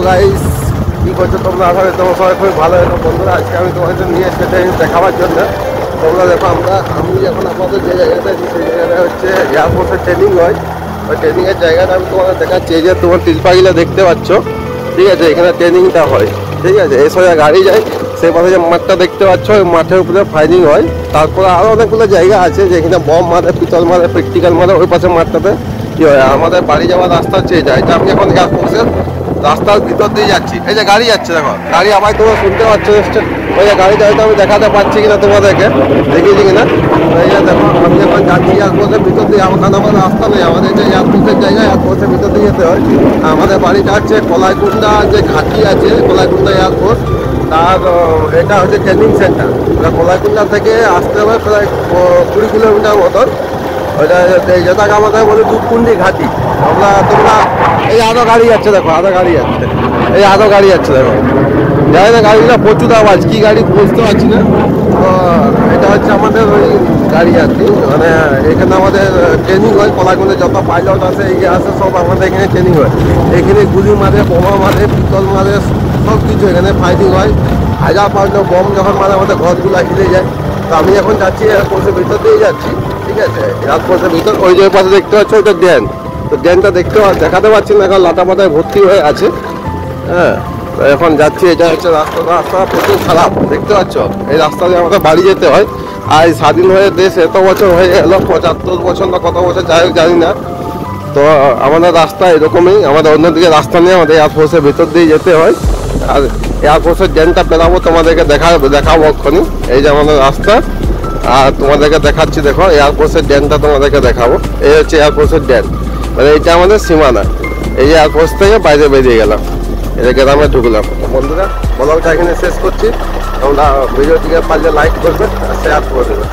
Guys, কি করছো তোমরা? আশা করি তোমার সবাই খুবই ভালো হতো। বন্ধুরা, আজকে আমি তোমাদের নিয়ে এসেছি দেখাবার জন্য। তোমরা দেখো, আমি এখন আমাদের যে জায়গাটা আছি সেই জায়গাটা হচ্ছে এয়ারফোর্সের ট্রেনিং হয়। ওই ট্রেনিংয়ের জায়গাটা আমি তোমাদের দেখাচ্ছি। এই যে তোমার তিলপাগিলা দেখতে পাচ্ছ, ঠিক আছে, এখানে ট্রেনিংটা হয়। ঠিক আছে, এই সোজা গাড়ি যায়, সেই পাশে যে মাঠটা দেখতে পাচ্ছ, ওই মাঠের উপরে ফায়ারিং হয়। তারপরে আরও অনেকগুলো জায়গা আছে যেখানে বম মারে, পিতল মারে, প্র্যাকটিক্যাল মারে। ওই পাশে মাঠটাতে কি হয়, আমাদের বাড়ি যাওয়ার রাস্তা হচ্ছে এটা। এটা আমি এখন এয়ারফোর্সের রাস্তার ভিতর দিয়ে যাচ্ছি। এই যে গাড়ি যাচ্ছে, দেখো গাড়ি আবার তোমরা শুনতে পাচ্ছ। ওই যে গাড়িটা হয়তো আমি দেখাতে পারছি কিনা তোমাদেরকে, দেখিয়েছি কিনা। এই যে দেখো, আমি এখন যাচ্ছি এয়ারপোর্টের ভিতর দিয়ে। আমার রাস্তা নেই, আমাদের যে এয়ারপোর্টের জায়গা, এয়ারপোর্টের ভিতর দিয়ে যেতে হয়। আমাদের বাড়িটা হচ্ছে কলাইকুণ্ডা, যে ঘাটি আছে কলাইকুণ্ডা এয়ারপোর্ট, তার এটা হচ্ছে ট্রেনিং সেন্টার। কলাইকুণ্ডা থেকে আসতে হবে প্রায় 20 কিলোমিটার মতন। ওইটা যেটাকে আমাদের বলে দুধকুন্ডি ঘাটি। তোমরা এই আরো গাড়ি যাচ্ছে, দেখো আরো গাড়ি যাচ্ছে, এই আরো গাড়ি যাচ্ছে, দেখো জানি না গাড়িগুলো প্রচুর আওয়াজ, কি গাড়ি বুঝতে পারছি না। তো এটা হচ্ছে আমাদের ওই গাড়ি আর কি। মানে এখানে আমাদের ট্রেনিং হয়। কলাকুণ্ডে যত পাইলট আছে, এই আসে, সব আমাদের এখানে ট্রেনিং হয়। এখানে গুলি মারে, বোমা মারে, পিস্তল মারে, সব কিছু এখানে ফাইটিং হয়। হাজার পাল্টো বম যখন মারে আমাদের ঘরগুলো হিলে যায়। তো আমি এখন যাচ্ছি এয়ারপোর্টের ভিতর দিয়ে যাচ্ছি। ঠিক আছে, এয়ারপোর্টের ভিতর ওই যে পাশে দেখতে পাচ্ছ, ওইটা ড্যান। তো ড্যানটা দেখাতে পারছি না, এখন লাটা পাতায় ভর্তি হয়ে আছে। হ্যাঁ, এখন যাচ্ছি। এটা হচ্ছে রাস্তা প্রচুর খারাপ, দেখতে পাচ্ছ। এই রাস্তা দিয়ে আমাদের বাড়ি যেতে হয়। আর স্বাধীন হয়ে দেশ এত বছর হয়ে গেল, 75 বছর না কত বছর, যাই হোক জানি না। তো আমাদের রাস্তা এরকমই, আমাদের অন্যদিকে রাস্তা নিয়ে আমাদের এয়ারফোর্সের ভিতর দিয়ে যেতে হয়। আর এয়ারফোর্সের ড্যানটা পেরাবো, তোমাদেরকে দেখাবো এক্ষুনি। এই যে আমাদের রাস্তা, আর তোমাদেরকে দেখাচ্ছি, দেখো এয়ারফোর্সের ড্যানটা তোমাদেরকে দেখাবো। এই হচ্ছে এয়ারফোর্সের ড্যান, মানে এইটা আমাদের সীমানা। এই এয়ারফোর্স থেকে বাইরে বেরিয়ে গেলাম, এটা গ্রামে ঢুকলাম। বন্ধুরা, ব্লগটা এখানে শেষ করছি। তোমরা ভিডিওটিকে পারলে লাইক করবে আর শেয়ার করে দেবে।